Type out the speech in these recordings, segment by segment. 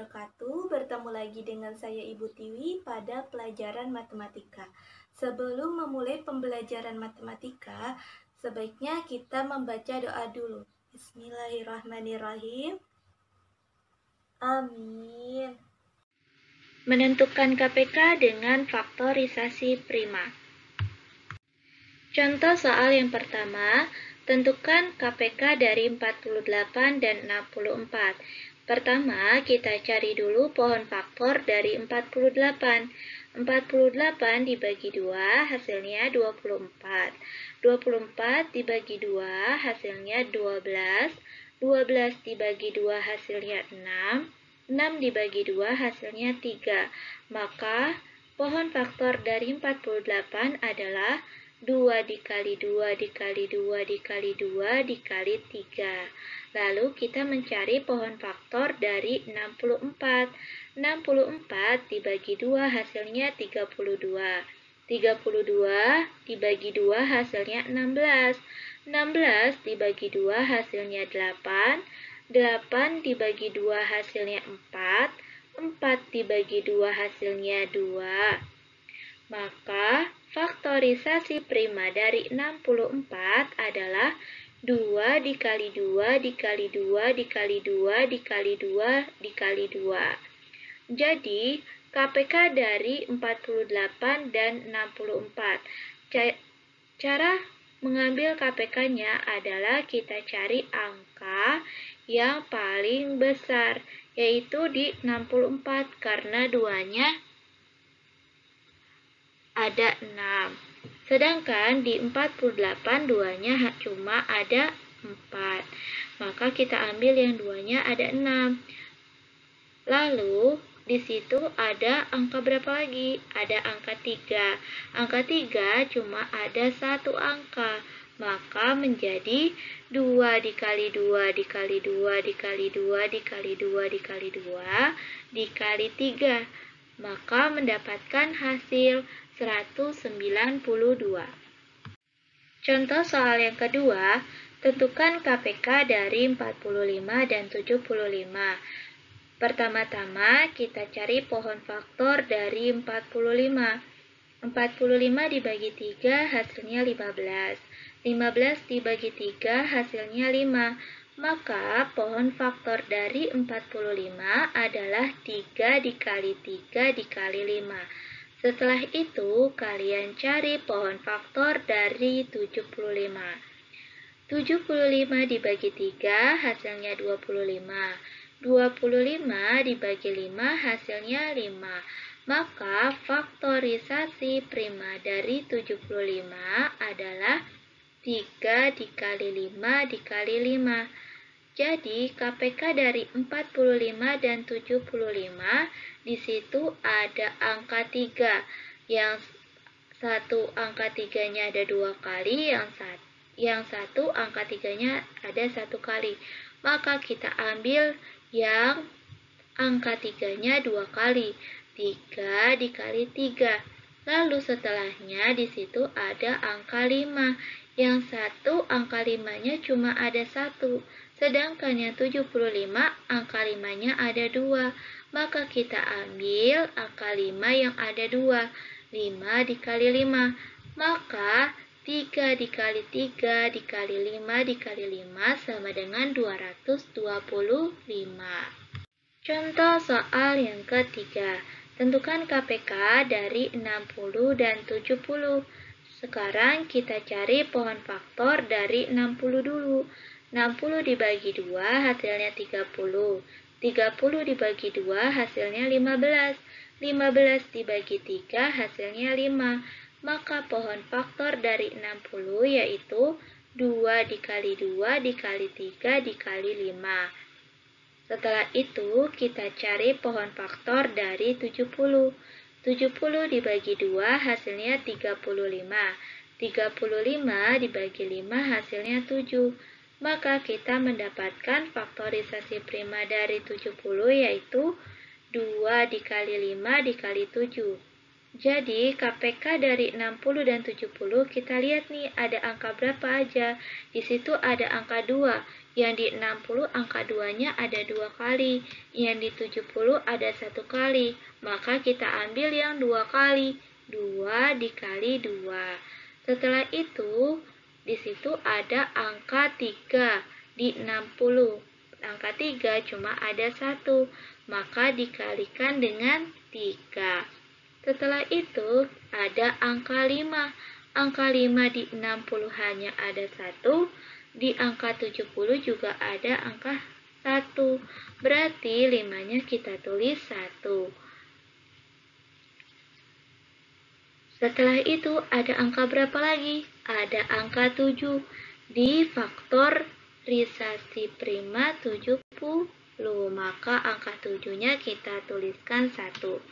wabarakatuh. Bertemu lagi dengan saya Ibu Tiwi pada pelajaran matematika. Sebelum memulai pembelajaran matematika, sebaiknya kita membaca doa dulu. Bismillahirrahmanirrahim. Amin. Menentukan KPK dengan faktorisasi prima. Contoh soal yang pertama, tentukan KPK dari 48 dan 64. Pertama, kita cari dulu pohon faktor dari 48. 48 dibagi 2 hasilnya 24. 24 dibagi 2 hasilnya 12. 12 dibagi 2 hasilnya 6. 6 dibagi 2 hasilnya 3. Maka pohon faktor dari 48 adalah 2 dikali 2 dikali 2 dikali 2 dikali 3. Lalu kita mencari pohon faktor dari 64. 64 dibagi 2 hasilnya 32. 32 dibagi 2 hasilnya 16. 16 dibagi 2 hasilnya 8. 8 dibagi 2 hasilnya 4. 4 dibagi 2 hasilnya 2. Maka faktorisasi prima dari 64 adalah 2 dikali 2 dikali 2 dikali 2 dikali 2 dikali 2. Jadi, KPK dari 48 dan 64. Cara mengambil KPK-nya adalah kita cari angka yang paling besar, yaitu di 64 karena duanya ada 6. Sedangkan di 48 duanya cuma ada 4. Maka kita ambil yang duanya ada 6. Lalu di situ ada angka berapa lagi? Ada angka 3. Angka 3 cuma ada satu angka. Maka menjadi 2 dikali 2 dikali 2 dikali 2 dikali 2 dikali 2 dikali 3. Maka mendapatkan hasil 192. Contoh soal yang kedua, tentukan KPK dari 45 dan 75. Pertama-tama kita cari pohon faktor dari 45. 45 dibagi 3 hasilnya 15. 15 dibagi 3 hasilnya 5. Maka pohon faktor dari 45 adalah 3 dikali 3 dikali 5. Setelah itu, kalian cari pohon faktor dari 75. 75 dibagi 3 hasilnya 25. 25 dibagi 5 hasilnya 5. Maka faktorisasi prima dari 75 adalah 3 dikali 5 dikali 5. Jadi KPK dari 45 dan 75 di situ ada angka 3. Yang satu angka 3-nya ada 2 kali, yang satu angka 3-nya ada 1 kali. Maka kita ambil yang angka 3-nya 2 kali. 3 dikali 3. Lalu setelahnya di situ ada angka 5. Yang satu angka 5-nya cuma ada 1. Sedangkan yang 75 angka 5-nya ada 2. Maka kita ambil angka 5 yang ada 2. 5 dikali 5. Maka 3 dikali 3 dikali 5 dikali 5 sama dengan 225. Contoh soal yang ketiga. Tentukan KPK dari 60 dan 70. Sekarang kita cari pohon faktor dari 60 dulu. 60 dibagi 2 hasilnya 30. 30 dibagi 2 hasilnya 15. 15 dibagi 3 hasilnya 5. Maka pohon faktor dari 60 yaitu 2 dikali 2 dikali 3 dikali 5. Setelah itu kita cari pohon faktor dari 70. 70 dibagi 2 hasilnya 35. 35 dibagi 5 hasilnya 7. Maka kita mendapatkan faktorisasi prima dari 70 yaitu 2 dikali 5 dikali 7. Jadi KPK dari 60 dan 70 kita lihat nih ada angka berapa aja. Di situ ada angka 2 Yang di 60 angka 2-nya ada 2 kali. Yang di 70 ada 1 kali. Maka kita ambil yang 2 kali. 2 dikali 2. Setelah itu, di situ ada angka 3 di 60. Angka 3 cuma ada 1. Maka dikalikan dengan 3. Setelah itu, ada angka 5. Angka 5 di 60 hanya ada 1. Di angka 70 juga ada angka 1. Berarti 5-nya kita tulis 1. Setelah itu ada angka berapa lagi? Ada angka 7. Di faktorisasi prima 70. Maka angka 7-nya kita tuliskan 1.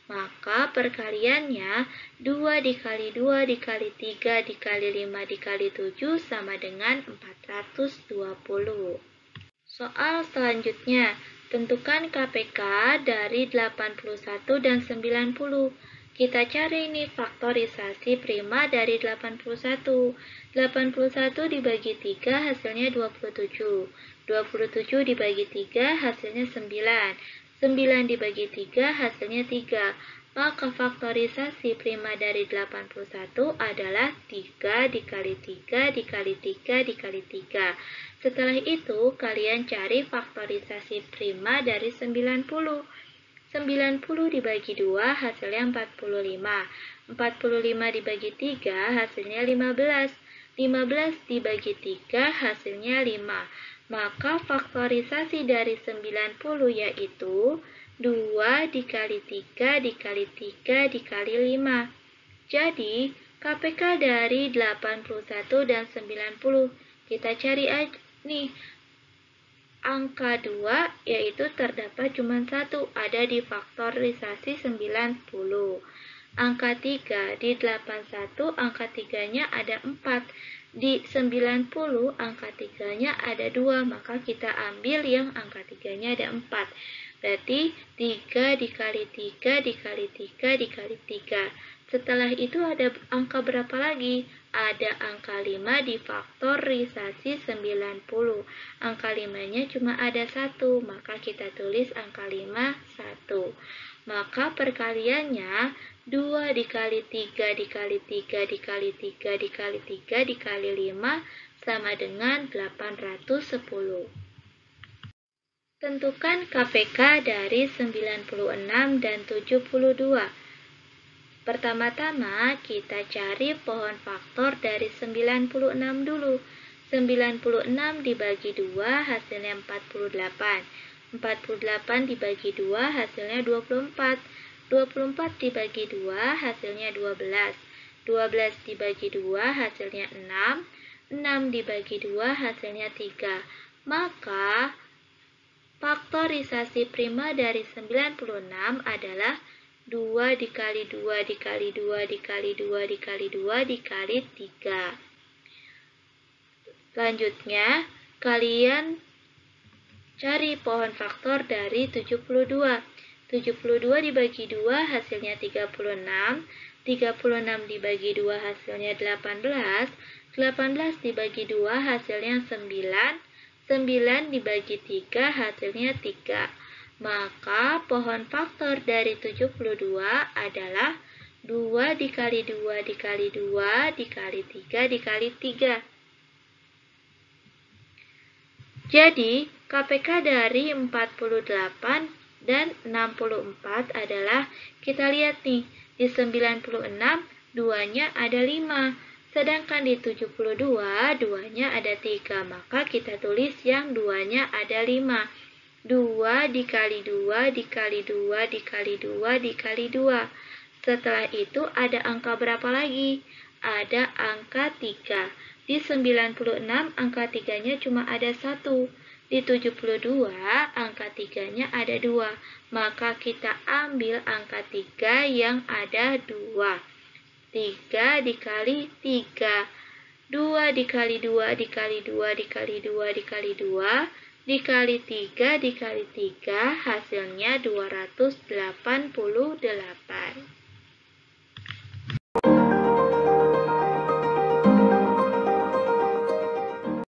Maka perkaliannya 2 dikali 2 dikali 3 dikali 5 dikali 7 sama dengan 420. Soal selanjutnya, tentukan KPK dari 81 dan 90. Kita cari nih faktorisasi prima dari 81. 81 dibagi 3 hasilnya 27. 27 dibagi 3 hasilnya 9. 9 dibagi 3 hasilnya 3. Maka faktorisasi prima dari 81 adalah 3 dikali 3 dikali 3 dikali 3. Setelah itu, kalian cari faktorisasi prima dari 90. 90 dibagi 2 hasilnya 45. 45 dibagi 3 hasilnya 15. 15 dibagi 3 hasilnya 5. Maka faktorisasi dari 90 yaitu 2 dikali 3 dikali 3 dikali 5. Jadi, KPK dari 81 dan 90. Kita cari aja nih. Angka 2 yaitu terdapat cuma 1, ada di faktorisasi 90. Angka 3 di 81, angka 3-nya ada 4. Di 90, angka 3-nya ada 2, maka kita ambil yang angka 3-nya ada 4. Berarti 3 dikali 3 dikali 3 dikali 3. Setelah itu ada angka berapa lagi? Ada angka 5 di faktorisasi 90. Angka 5-nya cuma ada 1, maka kita tulis angka 5, 1. Maka perkaliannya 2 dikali 3 dikali 3 dikali 3 dikali 3 dikali 5 sama dengan 810. Tentukan KPK dari 96 dan 72. Pertama-tama kita cari pohon faktor dari 96 dulu. 96 dibagi 2 hasilnya 48. 48 dibagi 2 hasilnya 24. 24 dibagi 2 hasilnya 12. 12 dibagi 2 hasilnya 6. 6 dibagi 2 hasilnya 3. Maka faktorisasi prima dari 96 adalah 2 dikali 2 dikali 2 dikali 2 dikali 2 dikali 3. Selanjutnya, kalian cari pohon faktor dari 72. 72 dibagi 2 hasilnya 36. 36 dibagi 2 hasilnya 18. 18 dibagi 2 hasilnya 9. 9 dibagi 3 hasilnya 3. Maka pohon faktor dari 72 adalah 2 dikali 2 dikali 2 dikali 3 dikali 3. Jadi, KPK dari 48 dan 64 adalah, kita lihat nih, di 96, 2-nya ada 5. Sedangkan di 72, 2-nya ada 3. Maka kita tulis yang 2-nya ada 5. 2 dikali 2 dikali 2 dikali 2 dikali 2. Setelah itu ada angka berapa lagi? Ada angka 3. Di 96 angka 3-nya cuma ada 1. Di 72 angka 3-nya ada 2. Maka kita ambil angka 3 yang ada 2. 3 dikali 3. 2 dikali 2 dikali 2 dikali 2 dikali 2 dikali 3 dikali 3 hasilnya 288.